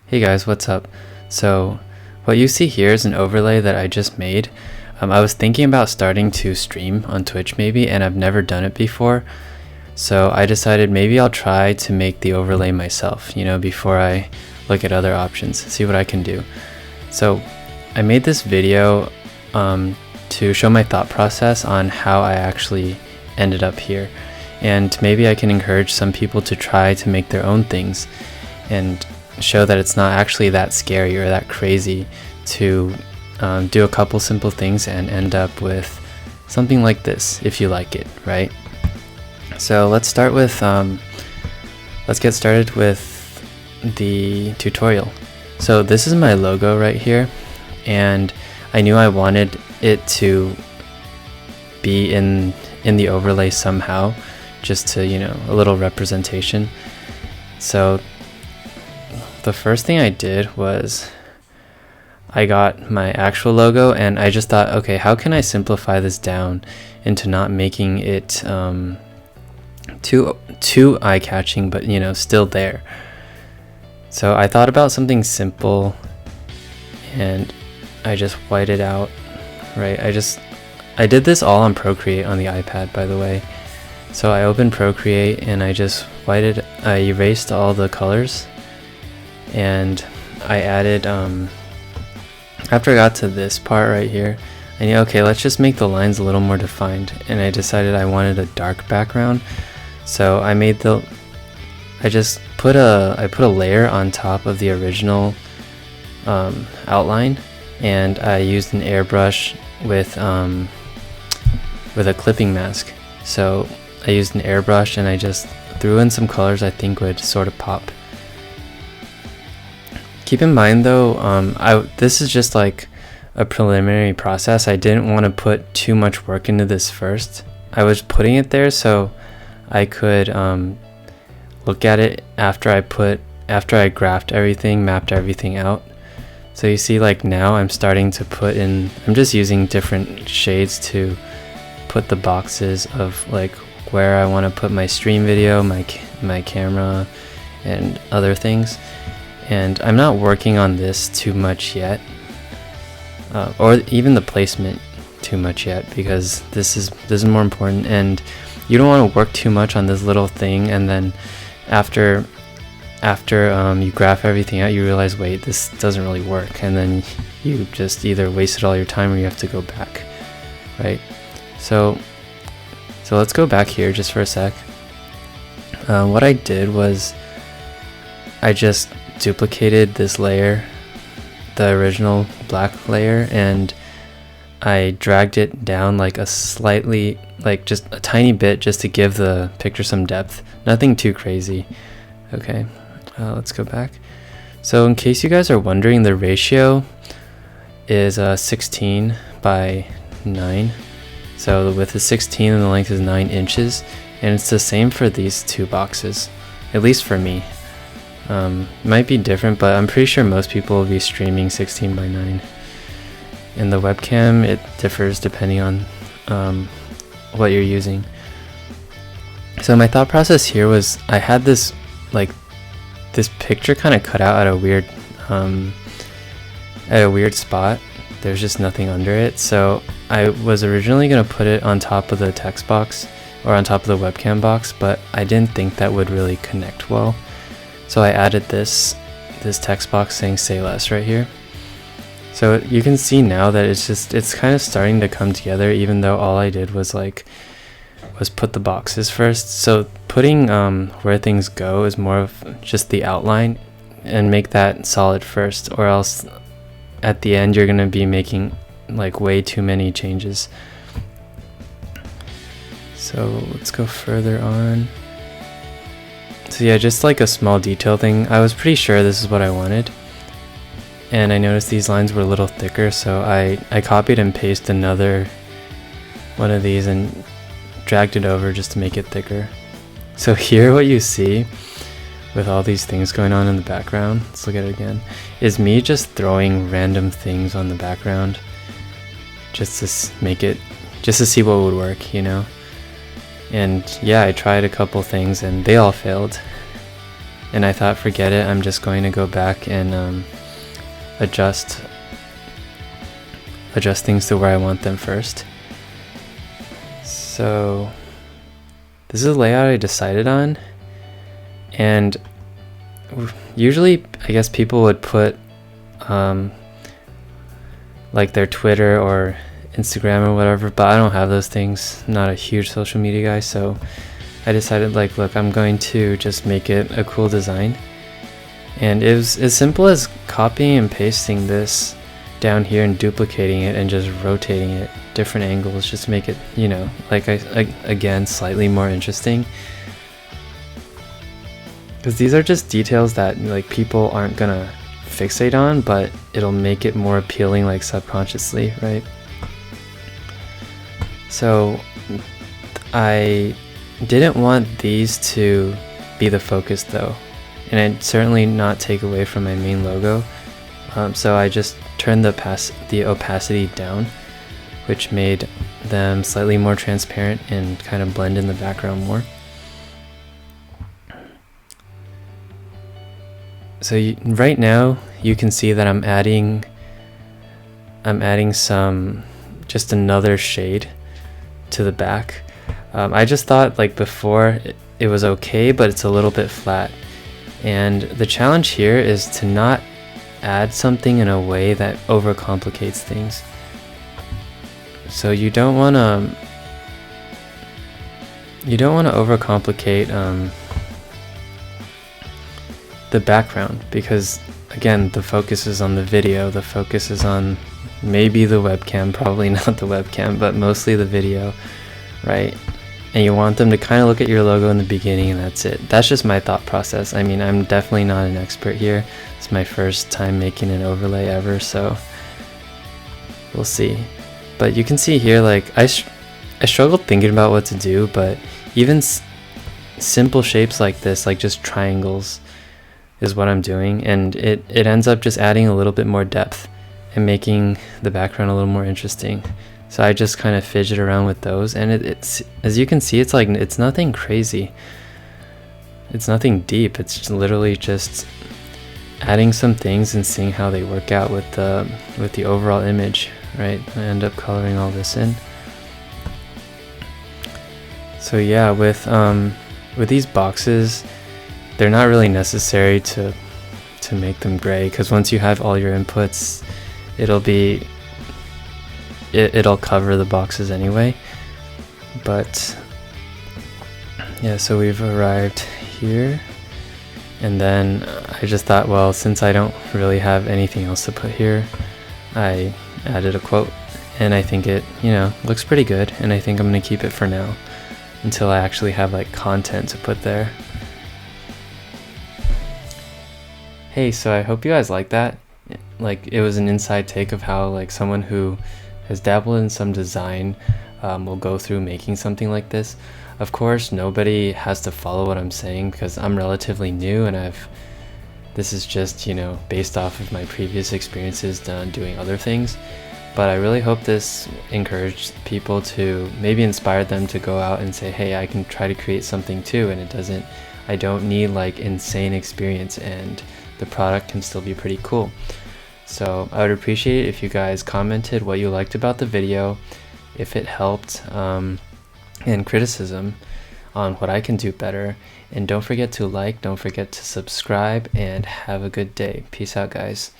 Hey guys, what's up? So, what you see here is an overlay that I just made. I was thinking about starting to stream on Twitch maybe, and I've never done it before. So I decided maybe I'll try to make the overlay myself, before I look at other options, see what I can do. So I made this video to show my thought process on how I actually ended up here. And maybe I can encourage some people to try to make their own things and show that it's not actually that scary or that crazy to do a couple simple things and end up with something like this if you like it, right? So let's get started with the tutorial. So this is my logo right here, and I knew I wanted it to be in the overlay somehow, just to, a little representation. So the first thing I did was I got my actual logo, and I just thought, okay, how can I simplify this down into not making it too eye-catching, but still there. So I thought about something simple, and I just whited out, right? I did this all on Procreate on the iPad, by the way. So I opened Procreate and I erased all the colors, and I added after I got to this part right here, I knew, okay, let's just make the lines a little more defined, and I decided I wanted a dark background. So I put a layer on top of the original outline, and I used an airbrush with a clipping mask. So I used an airbrush and I just threw in some colors I think would sort of pop. Keep in mind though, this is just like a preliminary process. I didn't want to put too much work into this first. I was putting it there so I could look at it after I graphed everything, mapped everything out. So you see, like, now I'm starting to I'm just using different shades to put the boxes of like where I want to put my stream video, my camera, and other things. And I'm not working on this too much yet, or even the placement too much yet, because this is more important. And you don't want to work too much on this little thing, and then after you graph everything out, you realize, wait, this doesn't really work, and then you just either wasted all your time or you have to go back, right? So let's go back here just for a sec. What I did was I just duplicated this layer, the original black layer, and I dragged it down like just a tiny bit, just to give the picture some depth. Nothing too crazy. Okay, let's go back. So in case you guys are wondering, the ratio is 16 by 9. So the width is 16 and the length is 9 inches, and it's the same for these two boxes, at least for me. Might be different, but I'm pretty sure most people will be streaming 16 by 9. In the webcam, it differs depending on what you're using. So my thought process here was, I had this picture kind of cut out at a weird spot. There's just nothing under it. So I was originally going to put it on top of the text box or on top of the webcam box, but I didn't think that would really connect well. So I added this text box saying "say less" right here. So you can see now that it's kind of starting to come together, even though all I did was put the boxes first. So putting where things go is more of just the outline, and make that solid first, or else at the end you're going to be making like way too many changes. So let's go further on. So yeah, just like a small detail thing. I was pretty sure this is what I wanted, and I noticed these lines were a little thicker, so I copied and pasted another one of these and dragged it over just to make it thicker. So here what you see with all these things going on in the background, let's look at it again, is me just throwing random things on the background just to see what would work, And yeah, I tried a couple things and they all failed. and I thought, forget it, I'm just going to go back and adjust things to where I want them first. So this is the layout I decided on, and usually I guess people would put like their Twitter or Instagram or whatever, but I don't have those things. I'm not a huge social media guy, so I decided, like, look, I'm going to just make it a cool design. And it was as simple as copying and pasting this down here and duplicating it and just rotating it different angles, just to make it, you know, like again, slightly more interesting. Because these are just details that like people aren't gonna fixate on, but it'll make it more appealing, like subconsciously, right? So I didn't want these to be the focus though, and I'd certainly not take away from my main logo. So I just turned the opacity down, which made them slightly more transparent and kind of blend in the background more. So right now you can see that I'm adding some, just another shade to the back. I just thought, like, before it was okay, but it's a little bit flat, and the challenge here is to not add something in a way that overcomplicates things. So you don't want to overcomplicate the background, because again, the focus is on the video, the focus is on maybe the webcam, probably not the webcam, but mostly the video, right? And you want them to kind of look at your logo in the beginning, and that's it. That's just my thought process. I mean, I'm definitely not an expert here. It's my first time making an overlay ever, so we'll see. But you can see here, like, I struggled thinking about what to do, but even simple shapes like this, like just triangles, is what I'm doing, and it ends up just adding a little bit more depth and making the background a little more interesting. So I just kind of fidget around with those, and it's, as you can see, it's like, it's nothing crazy, it's nothing deep, it's just literally just adding some things and seeing how they work out with the overall image, right? I end up coloring all this in. So yeah, with these boxes, they're not really necessary to make them gray, because once you have all your inputs, it'll cover the boxes anyway. But yeah, so we've arrived here, and then I just thought, well, since I don't really have anything else to put here, I added a quote, and I think it, you know, looks pretty good, and I think I'm gonna keep it for now until I actually have like content to put there. Hey, so I hope you guys like that. Like, it was an inside take of how, like, someone who has dabbled in some design will go through making something like this. Of course, nobody has to follow what I'm saying, because I'm relatively new, and this is just, you know, based off of my previous experiences doing other things. But I really hope this encouraged people, to maybe inspire them to go out and say, hey, I can try to create something too, and I don't need like insane experience, and the product can still be pretty cool. So I would appreciate it if you guys commented what you liked about the video, if it helped, and criticism on what I can do better. And don't forget to like, don't forget to subscribe, and have a good day. Peace out, guys.